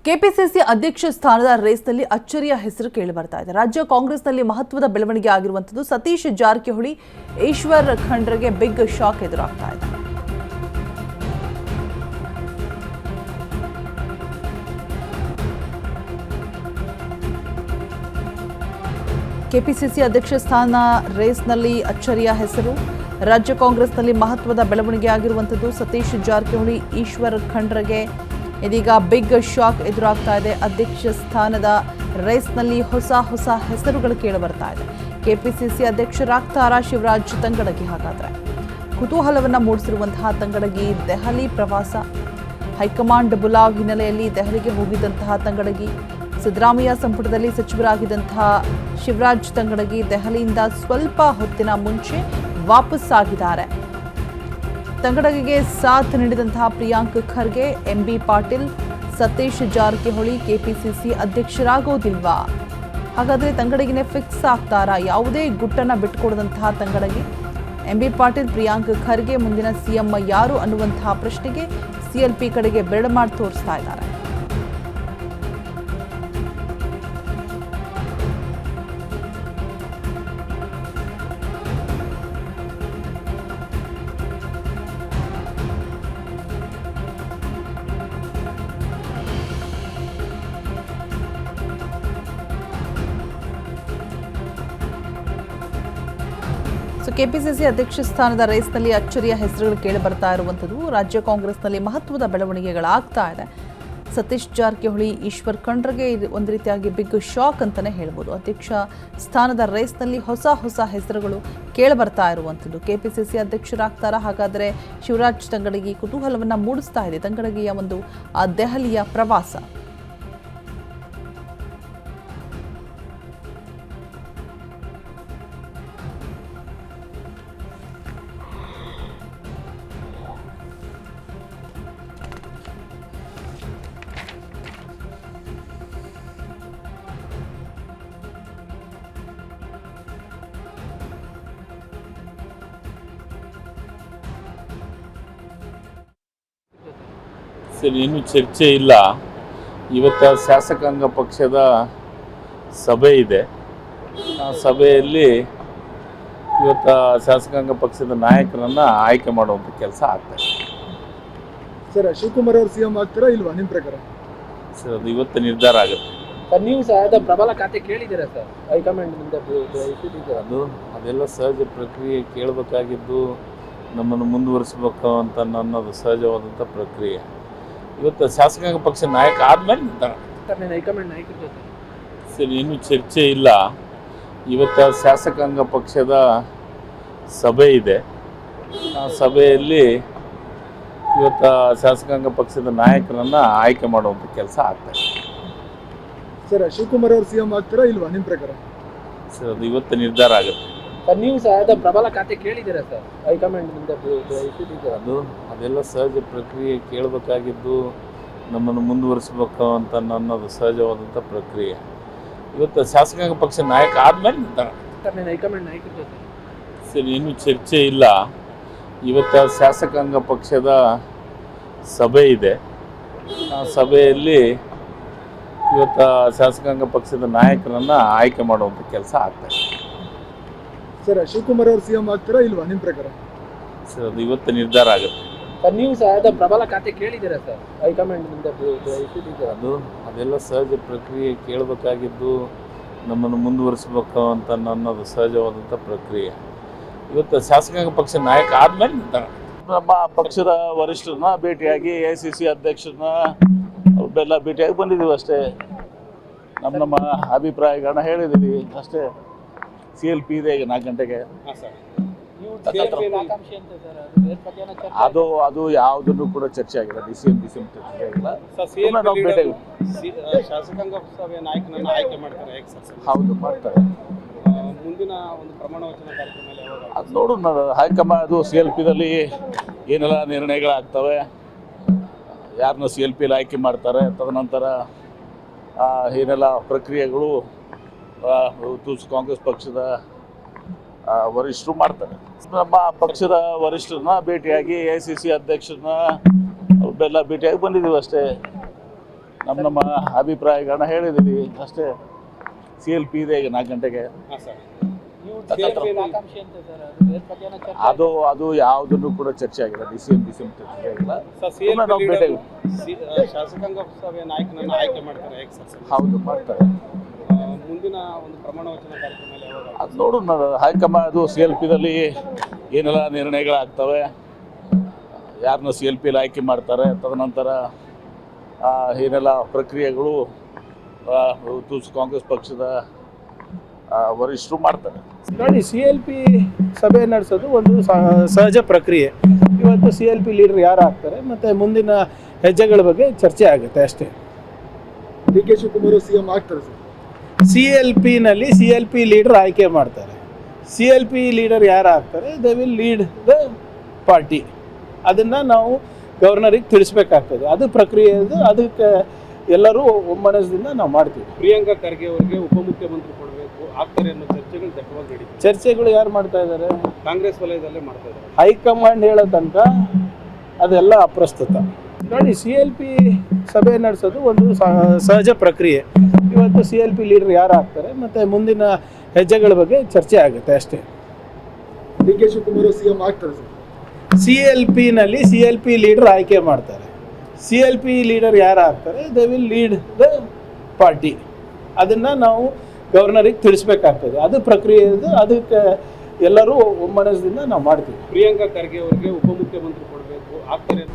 KPCC ಅಧ್ಯಕ್ಷ ಸ್ಥಾನದ ರೇಸ್ನಲ್ಲಿ ಅಚ್ಚರಿಯ ಹೆಸರು ಕೇಳಿಬರ್ತಾ ಇದೆ. ರಾಜ್ಯ ಕಾಂಗ್ರೆಸ್ನಲ್ಲಿ ಮಹತ್ವದ ಬೆಳವಣಿಗೆ ಆಗಿರುವಂಥದ್ದು ಸತೀಶ್ ಜಾರಕಿಹೊಳಿ ಈಶ್ವರ್ ಖಂಡ್ರೆಗೆ ಬಿಗ್ ಶಾಕ್ ಎದುರಾಗ್ತಾ ಇದೆ. ಕೆಪಿಸಿಸಿ ಅಧ್ಯಕ್ಷ ಸ್ಥಾನ ರೇಸ್ನಲ್ಲಿ ಅಚ್ಚರಿಯ ಹೆಸರು. ರಾಜ್ಯ ಕಾಂಗ್ರೆಸ್ನಲ್ಲಿ ಮಹತ್ವದ ಬೆಳವಣಿಗೆ ಆಗಿರುವಂಥದ್ದು ಸತೀಶ್ ಜಾರಕಿಹೊಳಿ ಈಶ್ವರ್ ಖಂಡ್ರೆಗೆ ಇದೀಗ ಬಿಗ್ ಶಾಕ್ ಎದುರಾಗ್ತಾ ಇದೆ. ಅಧ್ಯಕ್ಷ ಸ್ಥಾನದ ರೇಸ್ನಲ್ಲಿ ಹೊಸ ಹೆಸರುಗಳು ಕೇಳಿಬರ್ತಾ ಇದೆ. ಕೆಪಿಸಿಸಿ ಅಧ್ಯಕ್ಷರಾಗ್ತಾರಾ ಶಿವರಾಜ್ ತಂಗಡಗಿ? ಹಾಗಾದ್ರೆ ಕುತೂಹಲವನ್ನು ಮೂಡಿಸಿರುವಂತಹ ತಂಗಡಗಿ ದೆಹಲಿ ಪ್ರವಾಸ, ಹೈಕಮಾಂಡ್ ಬುಲಾವ್ ಹಿನ್ನೆಲೆಯಲ್ಲಿ ದೆಹಲಿಗೆ ಹೋಗಿದ್ದಂತಹ ತಂಗಡಗಿ, ಸಿದ್ದರಾಮಯ್ಯ ಸಂಪುಟದಲ್ಲಿ ಸಚಿವರಾಗಿದ್ದಂತಹ ಶಿವರಾಜ್ ತಂಗಡಗಿ ದೆಹಲಿಯಿಂದ ಸ್ವಲ್ಪ ಹೊತ್ತಿನ ಮುಂಚೆ ವಾಪಸ್ ಆಗಿದ್ದಾರೆ. ತಂಗಡಗಿಗೆ ಸಾಥ್ ನೀಡಿದಂತಹ ಪ್ರಿಯಾಂಕ್ ಖರ್ಗೆ, ಎಂಬಿ ಪಾಟೀಲ್, ಸತೀಶ್ ಜಾರಕಿಹೊಳಿ ಕೆಪಿಸಿಸಿ ಅಧ್ಯಕ್ಷರಾಗೋದಿಲ್ವಾ? ಹಾಗಾದರೆ ತಂಗಡಗಿನೇ ಫಿಕ್ಸ್ ಆಗ್ತಾರಾ? ಯಾವುದೇ ಗುಟ್ಟನ್ನು ಬಿಟ್ಟುಕೊಡದಂತಹ ತಂಗಡಗಿ, ಎಂಬಿ ಪಾಟೀಲ್, ಪ್ರಿಯಾಂಕ್ ಖರ್ಗೆ ಮುಂದಿನ ಸಿಎಂ ಯಾರು ಅನ್ನುವಂತಹ ಪ್ರಶ್ನೆಗೆ ಸಿಎಲ್ಪಿ ಕಡೆಗೆ ಬೆರಳು ಮಾಡಿ ತೋರಿಸ್ತಾ ಇದ್ದಾರೆ. ಕೆಪಿಸಿಸಿ ಅಧ್ಯಕ್ಷ ಸ್ಥಾನದ ರೇಸ್ನಲ್ಲಿ ಅಚ್ಚರಿಯ ಹೆಸರುಗಳು ಕೇಳಿಬರ್ತಾ ಇರುವಂಥದ್ದು. ರಾಜ್ಯ ಕಾಂಗ್ರೆಸ್ನಲ್ಲಿ ಮಹತ್ವದ ಬೆಳವಣಿಗೆಗಳಾಗ್ತಾ ಇದೆ. ಸತೀಶ್ ಜಾರಕಿಹೊಳಿ ಈಶ್ವರ್ ಖಂಡ್ರೆಗೆ ಒಂದು ರೀತಿಯಾಗಿ ಬಿಗ್ ಶಾಕ್ ಅಂತಲೇ ಹೇಳ್ಬೋದು. ಅಧ್ಯಕ್ಷ ಸ್ಥಾನದ ರೇಸ್ನಲ್ಲಿ ಹೊಸ ಹೆಸರುಗಳು ಕೇಳಿಬರ್ತಾ ಇರುವಂಥದ್ದು. ಕೆಪಿಸಿಸಿ ಅಧ್ಯಕ್ಷರಾಗ್ತಾರಾ? ಹಾಗಾದರೆ ಶಿವರಾಜ್ ತಂಗಡಗಿ ಕುತೂಹಲವನ್ನು ಮೂಡಿಸ್ತಾ ಇದೆ. ತಂಗಡಗಿಯ ಒಂದು ದೆಹಲಿಯ ಪ್ರವಾಸ. ಸರಿ, ಇನ್ನೂ ಚರ್ಚೆ ಇಲ್ಲ. ಇವತ್ತು ಶಾಸಕಾಂಗ ಪಕ್ಷದ ಸಭೆ ಇದೆ. ಆ ಸಭೆಯಲ್ಲಿ ಇವತ್ತು ಶಾಸಕಾಂಗ ಪಕ್ಷದ ನಾಯಕರನ್ನು ಆಯ್ಕೆ ಮಾಡುವಂಥ ಕೆಲಸ ಆಗ್ತದೆ. ಸರ್, ಶಿವಕುಮಾರ್ ಅವರು ಸಿಎಂ ಆಗ್ತಾರಾ ಇಲ್ವಾ ನಿಮ್ಮ ಪ್ರಕಾರ? ಸರ್, ಅದು ಇವತ್ತು ನಿರ್ಧಾರ ಆಗುತ್ತೆ. ಸರ್, ನೀವು ಸಹ ಪ್ರಬಲ ಖಾತೆ ಕೇಳಿದ್ದೀರಾ ಸರ್? ಹೈಕಮಾಂಡ್ನಿಂದ ಅದೆಲ್ಲ ಸಹಜ ಪ್ರಕ್ರಿಯೆ. ಕೇಳಬೇಕಾಗಿದ್ದು ನಮ್ಮನ್ನು ಮುಂದುವರಿಸಬೇಕು ಅಂತ ಅನ್ನೋದು ಸಹಜವಾದಂಥ ಪ್ರಕ್ರಿಯೆ. ಇವತ್ತು ಶಾಸಕಾಂಗ ಪಕ್ಷ ನಾಯಕ ಆದಮೇಲೆ ನಿರ್ಧಾರ. ಹೈಕಮಾಂಡ್ ನಾಯಕರ ಜೊತೆ ಸರಿ, ಇನ್ನೂ ಚರ್ಚೆ ಇಲ್ಲ. ಇವತ್ತು ಶಾಸಕಾಂಗ ಪಕ್ಷದ ಸಭೆ ಇದೆ. ಆ ಸಭೆಯಲ್ಲಿ ಇವತ್ತು ಶಾಸಕಾಂಗ ಪಕ್ಷದ ನಾಯಕರನ್ನು ಆಯ್ಕೆ ಮಾಡುವಂಥ ಕೆಲಸ ಆಗ್ತದೆ. ಸರ್, ಶಿವಕುಮಾರ್ ಅವರು ಸಿಎಂ ಆಗ್ತಾರಾ ಇಲ್ವಾ ನಿಮ್ಮ ಪ್ರಕಾರ? ಸರ್, ಅದು ಇವತ್ತು ನಿರ್ಧಾರ ಆಗುತ್ತೆ. ಸರ್, ನೀವು ಸಹ ಪ್ರಬಲ ಖಾತೆ ಕೇಳಿದ್ದೀರಾ ಸರ್? ಹೈಕಮಾಂಡ್ನಿಂದ ಅದೆಲ್ಲ ಸಹಜ ಪ್ರಕ್ರಿಯೆ. ಕೇಳಬೇಕಾಗಿದ್ದು ನಮ್ಮನ್ನು ಮುಂದುವರಿಸಬೇಕು ಅಂತ ಅನ್ನೋದು ಸಹಜವಾದಂಥ ಪ್ರಕ್ರಿಯೆ. ಇವತ್ತು ಶಾಸಕಾಂಗ ಪಕ್ಷ ನಾಯಕ ಆದಮೇಲೆ ನಿರ್ಧಾರ. ಹೈಕಮಾಂಡ್ ನಾಯಕರ ಜೊತೆ ಸರಿ, ಇನ್ನೂ ಚರ್ಚೆ ಇಲ್ಲ. ಇವತ್ತು ಶಾಸಕಾಂಗ ಪಕ್ಷದ ಸಭೆ ಇದೆ. ಆ ಸಭೆಯಲ್ಲಿ ಇವತ್ತು ಶಾಸಕಾಂಗ ಪಕ್ಷದ ನಾಯಕರನ್ನು ಆಯ್ಕೆ ಮಾಡುವಂಥ ಕೆಲಸ ಆಗ್ತದೆ. ಸರ್, ಶಿವಕುಮಾರ್ ಅವರು ಸಿಎಂ ಆಗ್ತಾರಾ ಇಲ್ವಾ ನಿಮ್ಮ ಪ್ರಕಾರ? ಸರ್, ಅದು ಇವತ್ತು ನಿರ್ಧಾರ ಆಗುತ್ತೆ. ಸರ್, ನೀವು ಸಹ ಪ್ರಬಲ ಖಾತೆ ಕೇಳಿದ್ದೀರಾ ಸರ್? ಹೈಕಮಾಂಡ್ನಿಂದ ಅದೆಲ್ಲ ಸಹಜ ಪ್ರಕ್ರಿಯೆ. ಕೇಳಬೇಕಾಗಿದ್ದು ನಮ್ಮನ್ನು ಮುಂದುವರಿಸಬೇಕು ಅಂತ ಅನ್ನೋದು ಸಹಜವಾದಂಥ ಪ್ರಕ್ರಿಯೆ. ಇವತ್ತು ಶಾಸಕಾಂಗ ಪಕ್ಷ ನಾಯಕ ಆದಮೇಲೆ ನಿರ್ಧಾರ. ನಮ್ಮ ಪಕ್ಷದ ವರಿಷ್ಠರನ್ನ ಭೇಟಿಯಾಗಿ AICC ಅಧ್ಯಕ್ಷರನ್ನ ಅವ್ರನ್ನೆಲ್ಲ ಭೇಟಿಯಾಗಿ ಬಂದಿದ್ದೀವಿ ಅಷ್ಟೇ. ನಮ್ಮ ಅಭಿಪ್ರಾಯಗಳನ್ನ ಹೇಳಿದ್ದೀವಿ ಅಷ್ಟೇ. CLP ಇದೆ ಈಗ 4 ಗಂಟೆಗೆ. ಅದು ಯಾವುದನ್ನು ಕೂಡ ಚರ್ಚೆ ಆಗಿಲ್ಲ. DCM ಚರ್ಚೆ ಆಗಿಲ್ಲ. ಶಾಸಕಾಂಗ ಸಭೆಯ ನಾಯಕನನ್ನು ಆಯ್ಕೆ ಮಾಡ್ತಾರೆ. ಹೌದು, ಮಾಡ್ತಾರೆ. ಮುಂದಿನ ಒಂದು ಪ್ರಮಾಣ ವಚನ ಕಾರ್ಯಕ್ರಮ ಅದು ನೋಡೋಣ. ಹೈಕಮಾಂಡ್ CLPದಲ್ಲಿ ಏನೆಲ್ಲ ನಿರ್ಣಯಗಳಾಗ್ತವೆ, ಯಾರನ್ನ CLPಯಲ್ಲಿ ಆಯ್ಕೆ ಮಾಡ್ತಾರೆ, ತದನಂತರ ಏನೆಲ್ಲ ಪ್ರಕ್ರಿಯೆಗಳು ಕಾಂಗ್ರೆಸ್ ಪಕ್ಷದ ವರಿಷ್ಠರು ಮಾಡ್ತಾರೆ. ನಮ್ಮ ಪಕ್ಷದ ವರಿಷ್ಠರನ್ನ ಭೇಟಿಯಾಗಿ AICC ಅಧ್ಯಕ್ಷರನ್ನ ಅವ್ರನ್ನೆಲ್ಲ ಭೇಟಿಯಾಗಿ ಬಂದಿದ್ದೀವಿ ಅಷ್ಟೇ. ನಮ್ಮ ಅಭಿಪ್ರಾಯಗಳನ್ನ ಹೇಳಿದ್ದೀವಿ ಅಷ್ಟೇ. CLP ಇದೆ ಈಗ 4 ಗಂಟೆಗೆ. ಹಾಂ ಸರ್. ಆಕಾಂಕ್ಷಿ ಅಂತ ಸರ್ ಅದ್ರ ಬಗ್ಗೆ ಏನೋ ಚರ್ಚೆ ಅದು ಯಾವುದನ್ನು ಕೂಡ ಚರ್ಚೆ ಆಗಿಲ್ಲ. DCM ಚರ್ಚೆ ಆಗಿಲ್ಲ. ಸರ್ ಸುಮ್ನೆ ನಾವು ಭೇಟಿ ಶಾಸಕಾಂಗ ಸಭೆಯ ನಾಯಕನನ್ನ ಆಯ್ಕೆ ಮಾಡ್ತಾರೆ ಹೇಗೆ ಸರ್? ಹೌದು ಮಾಡ್ತಾರೆ. ಮುಂದಿನ ಒಂದು ಪ್ರಮಾಣ ವಚನ ಕಾರ್ಯಕ್ರಮ ಯಾವಾಗ? ಅದು ನೋಡೋಣ, ಹೈಕಮಾಂಡ್ ಅದು CLPದಲ್ಲಿ ಏನೆಲ್ಲ ನಿರ್ಣಯಗಳಾಗ್ತವೆ, ಯಾರನ್ನ CLPಯಲ್ಲಿ ಆಯ್ಕೆ ಮಾಡ್ತಾರೆ, ತದನಂತರ ಏನೆಲ್ಲ ಪ್ರಕ್ರಿಯೆಗಳು ಕಾಂಗ್ರೆಸ್ ಪಕ್ಷದ ವರಿಷ್ಠರು ಮಾಡ್ತಾರೆ. ನೋಡಿ, CLP ಸಭೆ ನಡೆಸೋದು ಒಂದು ಸಹಜ ಪ್ರಕ್ರಿಯೆ. ಇವತ್ತು CLP ಲೀಡರ್ ಯಾರು ಆಗ್ತಾರೆ ಮತ್ತು ಮುಂದಿನ ಹೆಜ್ಜೆಗಳ ಬಗ್ಗೆ ಚರ್ಚೆ ಆಗುತ್ತೆ ಅಷ್ಟೇ. DK ಶಿವಕುಮಾರ್ CM ಆಗ್ತಾರೆ ಸರ್? CLPನಲ್ಲಿ CLP ಲೀಡರ್ ಆಯ್ಕೆ ಮಾಡ್ತಾರೆ. CLP ಲೀಡರ್ ಯಾರು ಆಗ್ತಾರೆ, they will lead the party. ಅದನ್ನು ನಾವು ಗವರ್ನರಿಗೆ ತಿಳಿಸ್ಬೇಕಾಗ್ತದೆ. ಅದು ಪ್ರಕ್ರಿಯೆ ಇದು, ಅದಕ್ಕೆ ಎಲ್ಲರೂ ಒಮ್ಮನಸ್ದಿಂದ ನಾವು ಮಾಡ್ತೀವಿ. ಪ್ರಿಯಾಂಕಾ ಖರ್ಗೆ ಅವರಿಗೆ ಉಪಮುಖ್ಯಮಂತ್ರಿ ಕೊಡಬೇಕು ಆಗ್ತಾರೆ ಅನ್ನೋ ಚರ್ಚೆಗಳು ದಟ್ಟವಾಗಿ ನಡೀತದೆ. ಚರ್ಚೆಗಳು ಯಾರು ಮಾಡ್ತಾ ಇದ್ದಾರೆ? ಕಾಂಗ್ರೆಸ್ ವಲಯದಲ್ಲೇ ಮಾಡ್ತಾ ಇದ್ದಾರೆ. ಹೈಕಮಾಂಡ್ ಹೇಳೋ ತನಕ ಅದೆಲ್ಲ ಅಪ್ರಸ್ತುತ. ನೋಡಿ, CLP ಸಭೆ ನಡೆಸೋದು ಒಂದು ಸಹಜ ಪ್ರಕ್ರಿಯೆ. ಇವತ್ತು CLP ಲೀಡರ್ ಯಾರು ಆಗ್ತಾರೆ ಮತ್ತು ಮುಂದಿನ ಹೆಜ್ಜೆಗಳ ಬಗ್ಗೆ ಚರ್ಚೆ ಆಗುತ್ತೆ ಅಷ್ಟೇ. DK ಶಿವಕುಮಾರ್ CM ಆಗ್ತಾರೆ ಸರ್? CLPನಲ್ಲಿ CLP ಲೀಡರ್ ಆಯ್ಕೆ ಮಾಡ್ತಾರೆ. CLP ಲೀಡರ್ ಯಾರು ಆಗ್ತಾರೆ, they will lead the party. ಅದನ್ನು ನಾವು ಗವರ್ನರಿಗೆ ತಿಳಿಸ್ಬೇಕಾಗ್ತದೆ. ಅದು ಪ್ರಕ್ರಿಯೆ ಇದು, ಅದಕ್ಕೆ ಎಲ್ಲರೂ ಒಮ್ಮನಸ್ದಿಂದ ನಾವು ಮಾಡ್ತೀವಿ. ಪ್ರಿಯಾಂಕಾ ಖರ್ಗೆ ಅವರಿಗೆ ಉಪಮುಖ್ಯಮಂತ್ರಿ ಕೊಡಬೇಕು ಆಗ್ತಾರೆ.